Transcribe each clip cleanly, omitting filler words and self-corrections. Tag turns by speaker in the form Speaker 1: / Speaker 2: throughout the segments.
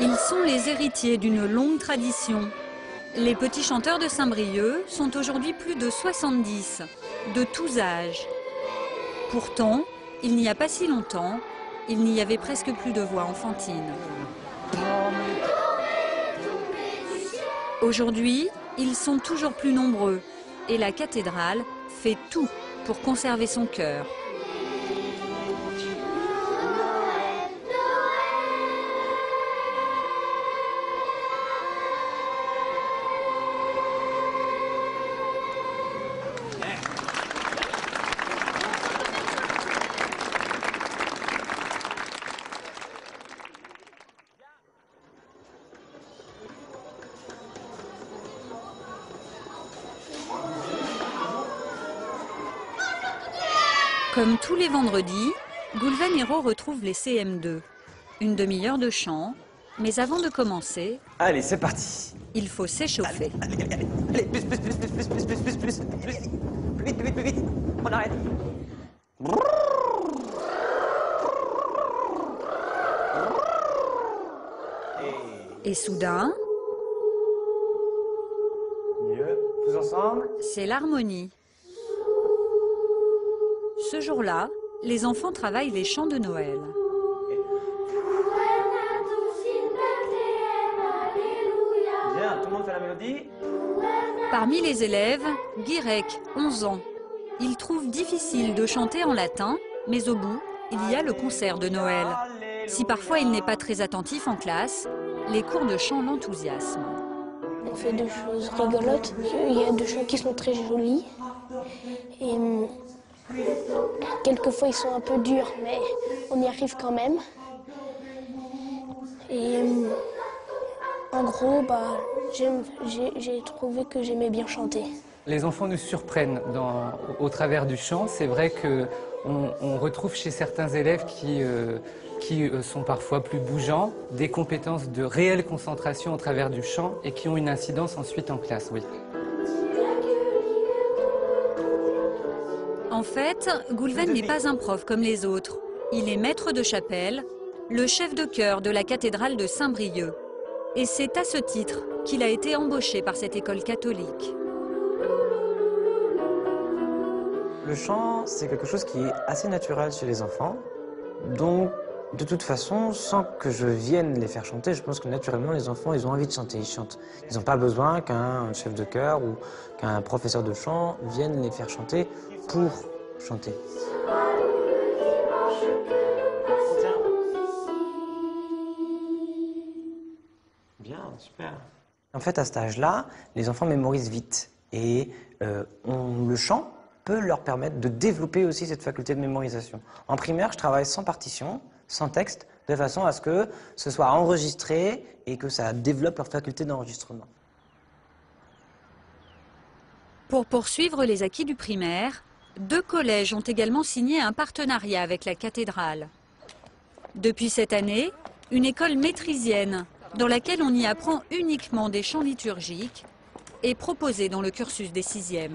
Speaker 1: Ils sont les héritiers d'une longue tradition. Les petits chanteurs de Saint-Brieuc sont aujourd'hui plus de 70, de tous âges. Pourtant, il n'y a pas si longtemps, il n'y avait presque plus de voix enfantines. Aujourd'hui, ils sont toujours plus nombreux et la cathédrale fait tout pour conserver son cœur. Comme tous les vendredis, Goulven Hérault retrouve les CM2. Une demi-heure de chant, mais avant de commencer...
Speaker 2: Allez, c'est parti.
Speaker 1: Il faut s'échauffer.
Speaker 2: Allez, plus vite, on arrête.
Speaker 1: Et soudain...
Speaker 2: Mieux, tous ensemble.
Speaker 1: C'est l'harmonie. Ce jour-là, les enfants travaillent les chants de Noël.
Speaker 2: Bien, tout le monde fait la mélodie.
Speaker 1: Parmi les élèves, Guirec, 11 ans. Il trouve difficile de chanter en latin, mais au bout, il y a le concert de Noël. Si parfois il n'est pas très attentif en classe, les cours de chant l'enthousiasment.
Speaker 3: On fait des choses rigolotes. Il y a des chants qui sont très jolis. Et quelquefois ils sont un peu durs, mais on y arrive quand même. Et en gros, j'ai trouvé que j'aimais bien chanter.
Speaker 4: Les enfants nous surprennent au travers du chant. C'est vrai qu'on retrouve chez certains élèves qui sont parfois plus bougeants, des compétences de réelle concentration au travers du chant et qui ont une incidence ensuite en classe, oui.
Speaker 1: En fait, Goulven n'est pas un prof comme les autres. Il est maître de chapelle, le chef de chœur de la cathédrale de Saint-Brieuc. Et c'est à ce titre qu'il a été embauché par cette école catholique.
Speaker 2: Le chant, c'est quelque chose qui est assez naturel chez les enfants. Donc, de toute façon, sans que je vienne les faire chanter, je pense que naturellement, les enfants, ils ont envie de chanter, ils chantent. Ils n'ont pas besoin qu'un chef de chœur ou qu'un professeur de chant vienne les faire chanter pour chanter. Bien, super. En fait, à cet âge-là, les enfants mémorisent vite. Et le chant peut leur permettre de développer aussi cette faculté de mémorisation. En primaire, je travaille sans partition, sans texte, de façon à ce que ce soit enregistré et que ça développe leur faculté d'enregistrement.
Speaker 1: Pour poursuivre les acquis du primaire, 2 collèges ont également signé un partenariat avec la cathédrale. Depuis cette année, une école maîtrisienne, dans laquelle on y apprend uniquement des chants liturgiques, est proposée dans le cursus des 6e.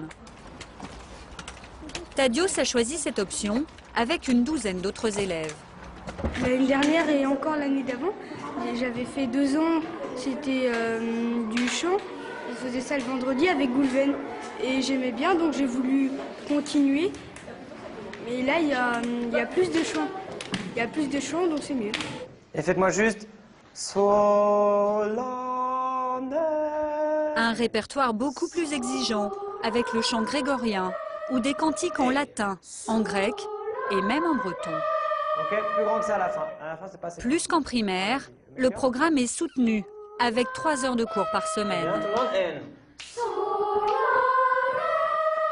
Speaker 1: Thaddeus a choisi cette option avec une douzaine d'autres élèves.
Speaker 5: L'année dernière et encore l'année d'avant, j'avais fait 2 ans, c'était du chant. Je faisais ça le vendredi avec Goulven et j'aimais bien, donc j'ai voulu continuer. Mais là, il y a plus de chants. Il y a plus de chants, donc c'est mieux.
Speaker 2: Et faites-moi juste solennel.
Speaker 1: Un répertoire beaucoup plus exigeant, avec le chant grégorien ou des cantiques en latin, en grec et même en breton.
Speaker 2: Ok, plus grand que ça à la fin. À la fin, c'est pas assez.
Speaker 1: Plus qu'en primaire, le programme est soutenu, avec 3 heures de cours par semaine.
Speaker 2: Bien, tout le monde, N.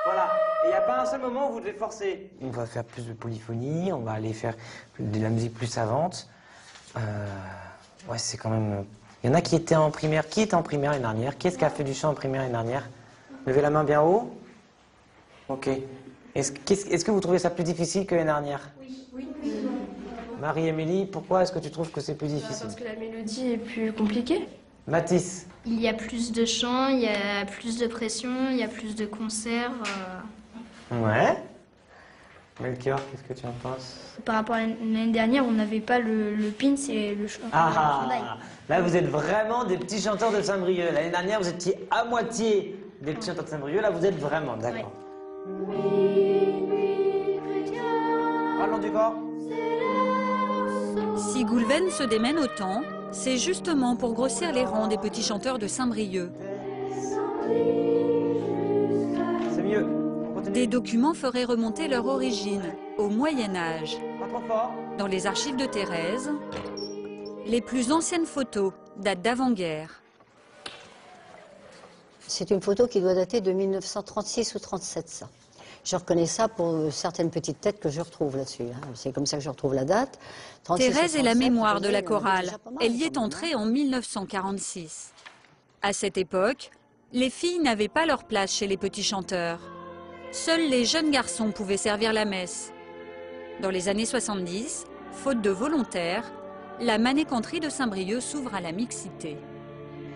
Speaker 2: Voilà, et il n'y a pas un seul moment où vous devez forcer. On va faire plus de polyphonie, on va aller faire de la musique plus savante. Ouais, c'est quand même... Il y en a qui étaient en primaire. Qui était en primaire l'année dernière? Qui est-ce qui a fait du chant en primaire l'année dernière? Levez la main bien haut. Ok. Est-ce que vous trouvez ça plus difficile que l'année dernière?
Speaker 5: Oui.
Speaker 2: Marie-Émilie, pourquoi est-ce que tu trouves que c'est plus difficile?
Speaker 5: Parce que la mélodie est plus compliquée.
Speaker 2: Mathis?
Speaker 6: Il y a plus de chants, il y a plus de pression, il y a plus de concerts.
Speaker 2: Ouais. Melchior, qu'est-ce que tu en penses?
Speaker 6: Par rapport à l'année dernière, on n'avait pas le pins et le chandail.
Speaker 2: Là, vous êtes vraiment des petits chanteurs de Saint-Brieuc. L'année dernière, vous étiez à moitié des petits chanteurs de Saint-Brieuc. Là, vous êtes vraiment, d'accord. Parlons du corps.
Speaker 1: Si Goulven se démène autant, c'est justement pour grossir les rangs des petits chanteurs de Saint-Brieuc.
Speaker 2: C'est mieux.
Speaker 1: Des documents feraient remonter leur origine au Moyen-Âge.
Speaker 2: Pas trop fort.
Speaker 1: Dans les archives de Thérèse, les plus anciennes photos datent d'avant-guerre.
Speaker 7: C'est une photo qui doit dater de 1936 ou 37, ça. Je reconnais ça pour certaines petites têtes que je retrouve là-dessus. C'est comme ça que je retrouve la date.
Speaker 1: Thérèse est la mémoire de la chorale. Elle y est entrée en 1946. À cette époque, les filles n'avaient pas leur place chez les petits chanteurs. Seuls les jeunes garçons pouvaient servir la messe. Dans les années 70, faute de volontaires, la manécanterie de Saint-Brieuc s'ouvre à la mixité.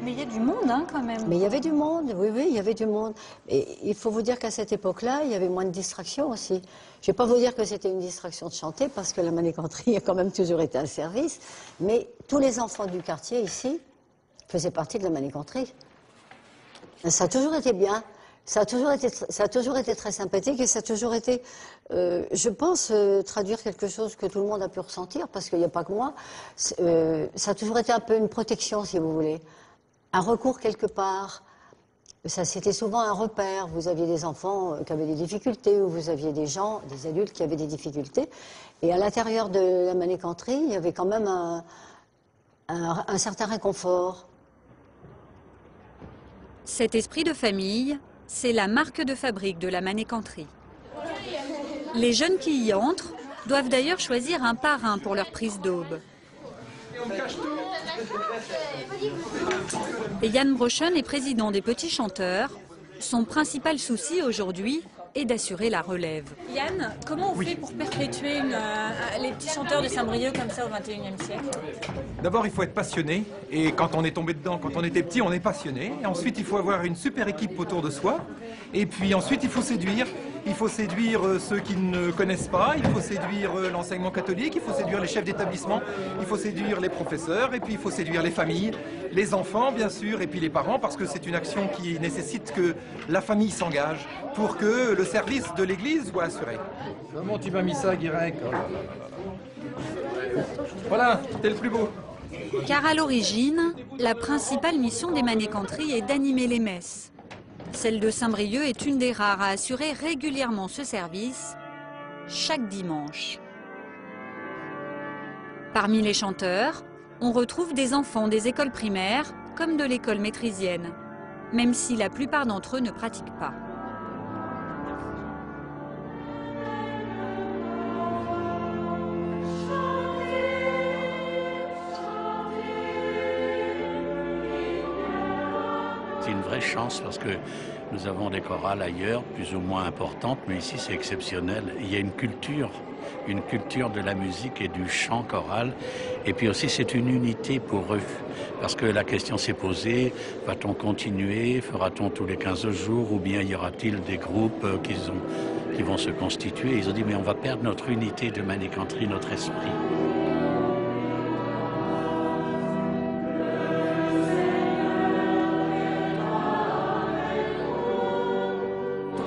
Speaker 8: Mais il y a du monde, hein, quand même.
Speaker 7: Mais il y avait du monde, oui, il y avait du monde. Et il faut vous dire qu'à cette époque-là, il y avait moins de distractions aussi. Je ne vais pas vous dire que c'était une distraction de chanter, parce que la manécanterie a quand même toujours été un service. Mais tous les enfants du quartier ici faisaient partie de la manécanterie. Ça a toujours été bien. Ça a toujours été très sympathique et ça a toujours été, je pense, traduire quelque chose que tout le monde a pu ressentir, parce qu'il n'y a pas que moi. Ça a toujours été un peu une protection, si vous voulez. Un recours quelque part. Ça, c'était souvent un repère. Vous aviez des enfants qui avaient des difficultés, ou vous aviez des gens, des adultes qui avaient des difficultés. Et à l'intérieur de la manécanterie, il y avait quand même un certain réconfort.
Speaker 1: Cet esprit de famille, c'est la marque de fabrique de la manécanterie. Les jeunes qui y entrent doivent d'ailleurs choisir un parrain pour leur prise d'aube. Et Yann Brochen est président des Petits Chanteurs. Son principal souci aujourd'hui est d'assurer la relève.
Speaker 8: Yann, comment on fait pour perpétuer les petits chanteurs de Saint-Brieuc comme ça au XXIe siècle?
Speaker 9: D'abord, il faut être passionné. Et quand on est tombé dedans, quand on était petit, on est passionné. Et ensuite, il faut avoir une super équipe autour de soi. Et puis ensuite, il faut séduire. Il faut séduire ceux qui ne connaissent pas. Il faut séduire l'enseignement catholique. Il faut séduire les chefs d'établissement. Il faut séduire les professeurs. Et puis, il faut séduire les familles, les enfants, bien sûr, et puis les parents, parce que c'est une action qui nécessite que la famille s'engage pour que le service de l'Église soit assuré.
Speaker 10: Comment tu m'as mis ça, Guirec? Oh là là là là.
Speaker 9: Voilà, t'es le plus beau.
Speaker 1: Car à l'origine, la principale mission des manécanteries est d'animer les messes. Celle de Saint-Brieuc est une des rares à assurer régulièrement ce service, chaque dimanche. Parmi les chanteurs, on retrouve des enfants des écoles primaires comme de l'école métrisienne, même si la plupart d'entre eux ne pratiquent pas.
Speaker 11: C'est une vraie chance parce que nous avons des chorales ailleurs, plus ou moins importantes, mais ici c'est exceptionnel. Il y a une culture de la musique et du chant choral. Et puis aussi c'est une unité pour eux, parce que la question s'est posée, va-t-on continuer, fera-t-on tous les 15 jours, ou bien y aura-t-il des groupes qui vont se constituer? Ils ont dit mais on va perdre notre unité de manécanterie, notre esprit.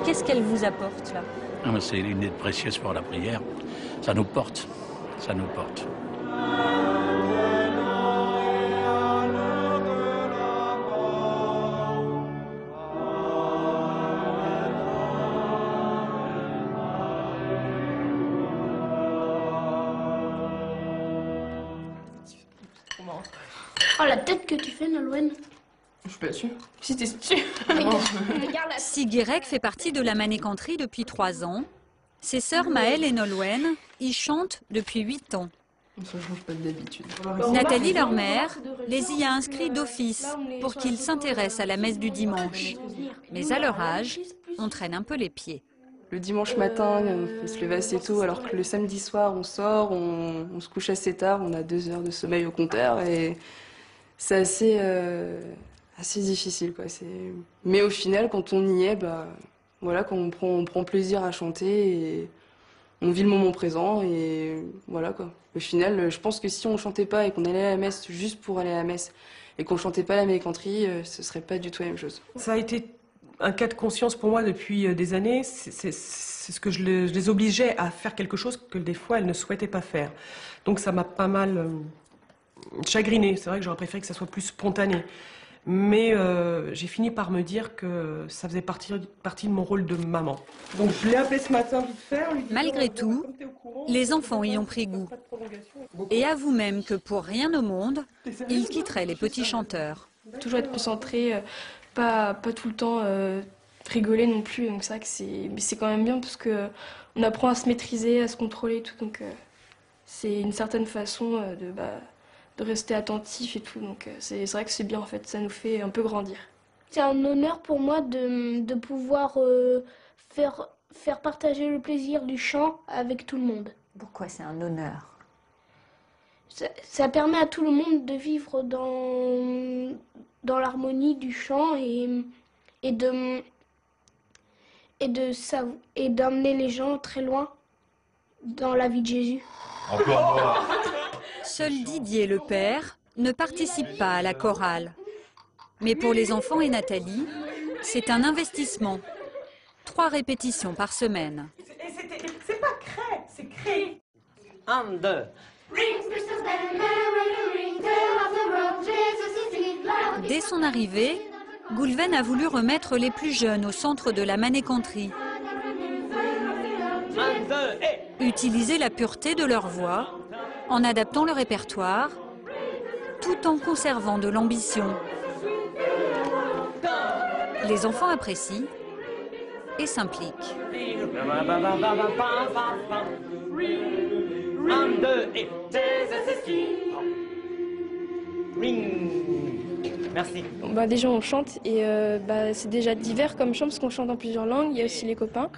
Speaker 8: Qu'est-ce qu'elle vous apporte, là?
Speaker 11: C'est une aide précieuse pour la prière. Ça nous porte. Ça nous porte.
Speaker 6: Oh, la tête que tu fais, Nolwenn.
Speaker 12: Je suis pas sûre. Si t'es sûre.
Speaker 1: Si Guirec fait partie de la manécanterie depuis 3 ans, ses sœurs Maëlle et Nolwenn y chantent depuis 8 ans.
Speaker 12: Ça change pas d'habitude.
Speaker 1: Nathalie, leur mère, les y a inscrits d'office pour qu'ils s'intéressent à la messe du dimanche. Mais à leur âge, on traîne un peu les pieds.
Speaker 12: Le dimanche matin, on peut se lever assez tôt, alors que le samedi soir, on sort, on se couche assez tard, on a 2 heures de sommeil au compteur, et c'est assez difficile, quoi. Mais au final, quand on y est, bah, voilà, quand on prend plaisir à chanter, et on vit le moment présent et voilà quoi. Au final, je pense que si on chantait pas et qu'on allait à la messe juste pour aller à la messe et qu'on chantait pas la mécanterie, ce serait pas du tout la même chose.
Speaker 13: Ça a été un cas de conscience pour moi depuis des années. C'est ce que je les obligeais à faire quelque chose que des fois elles ne souhaitaient pas faire. Donc ça m'a pas mal chagrinée. C'est vrai que j'aurais préféré que ça soit plus spontané. Mais j'ai fini par me dire que ça faisait partie de mon rôle de maman. Donc je l'ai appelé ce matin vite fait.
Speaker 1: Malgré tout, les enfants y ont pris goût. Et avouent même que pour rien au monde, ils quitteraient les petits chanteurs.
Speaker 6: Toujours être concentré, pas tout le temps rigoler non plus. Donc c'est vrai que c'est quand même bien parce qu'on apprend à se maîtriser, à se contrôler et tout. Donc c'est une certaine façon de rester attentif et tout. Donc c'est vrai que c'est bien en fait, ça nous fait un peu grandir.
Speaker 3: C'est un honneur pour moi de pouvoir faire partager le plaisir du chant avec tout le monde.
Speaker 14: Pourquoi c'est un honneur?
Speaker 3: Ça permet à tout le monde de vivre dans l'harmonie du chant et d'emmener les gens très loin dans la vie de Jésus.
Speaker 10: Encore moi.
Speaker 1: Seul Didier, le père, ne participe pas à la chorale. Mais pour les enfants et Nathalie, c'est un investissement. 3 répétitions par semaine.
Speaker 13: C'est pas crée, c'est crée.
Speaker 2: 1, 2.
Speaker 1: Dès son arrivée, Goulven a voulu remettre les plus jeunes au centre de la manécanterie. Utiliser la pureté de leur voix en adaptant le répertoire, tout en conservant de l'ambition. Les enfants apprécient et s'impliquent.
Speaker 2: 1, 2 et merci.
Speaker 6: Déjà on chante et c'est déjà divers comme chant parce qu'on chante en plusieurs langues. Il y a aussi les copains.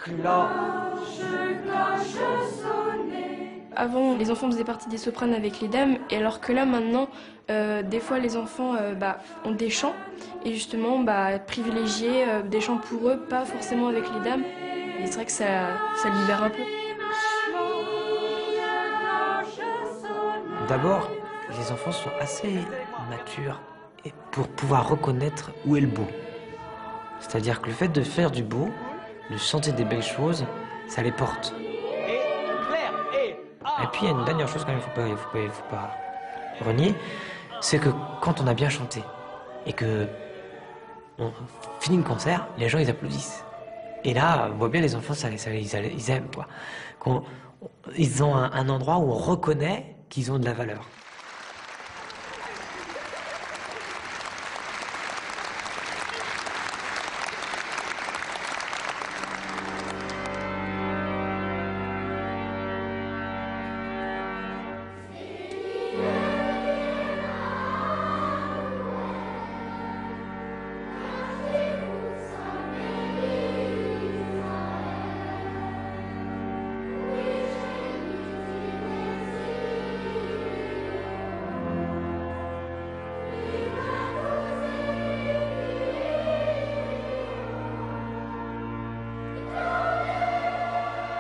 Speaker 6: Avant, les enfants faisaient partie des sopranes avec les dames, et alors que là, maintenant, des fois, les enfants ont des chants, et justement, privilégier des chants pour eux, pas forcément avec les dames. Et c'est vrai que ça libère un peu.
Speaker 2: D'abord, les enfants sont assez matures et pour pouvoir reconnaître où est le beau. C'est-à-dire que le fait de faire du beau, de chanter des belles choses, ça les porte. Et puis il y a une dernière chose quand même, il faut pas renier, c'est que quand on a bien chanté et que on finit le concert, les gens ils applaudissent. Et là, on voit bien les enfants, ils aiment quoi. Ils ont un endroit où on reconnaît qu'ils ont de la valeur.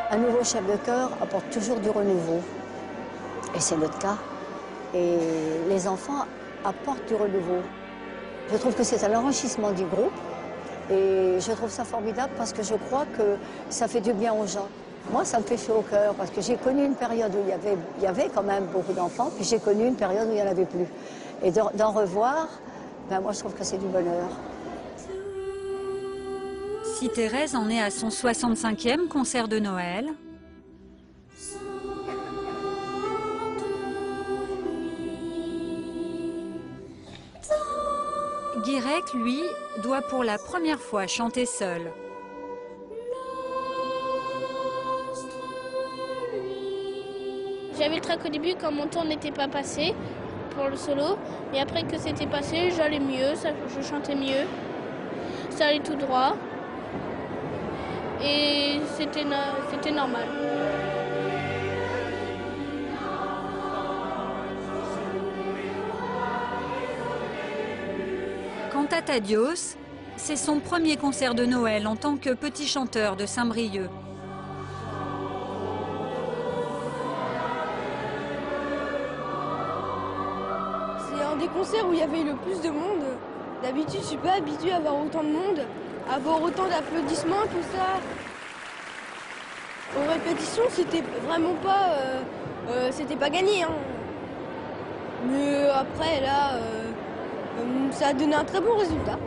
Speaker 7: Un nouveau chef de chœur apporte toujours du renouveau. Et c'est notre cas. Et les enfants apportent du renouveau. Je trouve que c'est un enrichissement du groupe. Et je trouve ça formidable parce que je crois que ça fait du bien aux gens. Moi, ça me fait chaud au cœur parce que j'ai connu une période où il y avait quand même beaucoup d'enfants, puis j'ai connu une période où il n'y en avait plus. Et d'en revoir, moi je trouve que c'est du bonheur.
Speaker 1: Si Thérèse en est à son 65e concert de Noël, Guirec, lui, doit pour la première fois chanter seul.
Speaker 3: J'avais le trac au début quand mon tour n'était pas passé pour le solo. Et après que c'était passé, j'allais mieux, je chantais mieux. Ça allait tout droit. Et c'était normal.
Speaker 1: Quant à Thaddeus, c'est son premier concert de Noël en tant que petit chanteur de Saint-Brieuc.
Speaker 5: des concerts où il y avait le plus de monde. D'habitude, je suis pas habituée à voir autant de monde, à avoir autant d'applaudissements, tout ça. Aux répétitions, c'était vraiment pas, c'était pas gagné. Hein. Mais après, là, ça a donné un très bon résultat.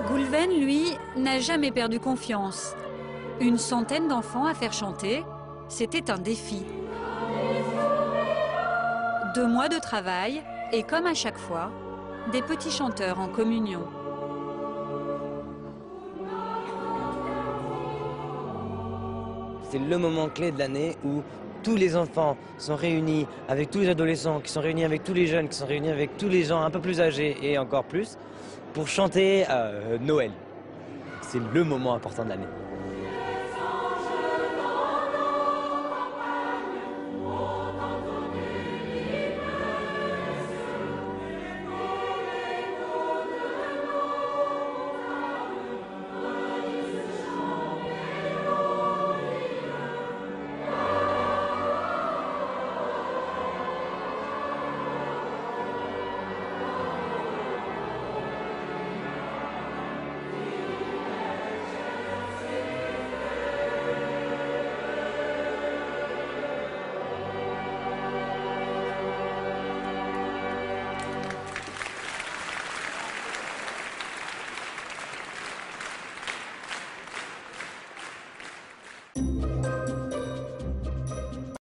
Speaker 1: Goulven, lui, n'a jamais perdu confiance. Une centaine d'enfants à faire chanter, c'était un défi. 2 mois de travail et, comme à chaque fois, des petits chanteurs en communion.
Speaker 2: C'est le moment clé de l'année où tous les enfants sont réunis avec tous les adolescents, qui sont réunis avec tous les jeunes, qui sont réunis avec tous les gens un peu plus âgés et encore plus, pour chanter Noël. C'est le moment important de l'année.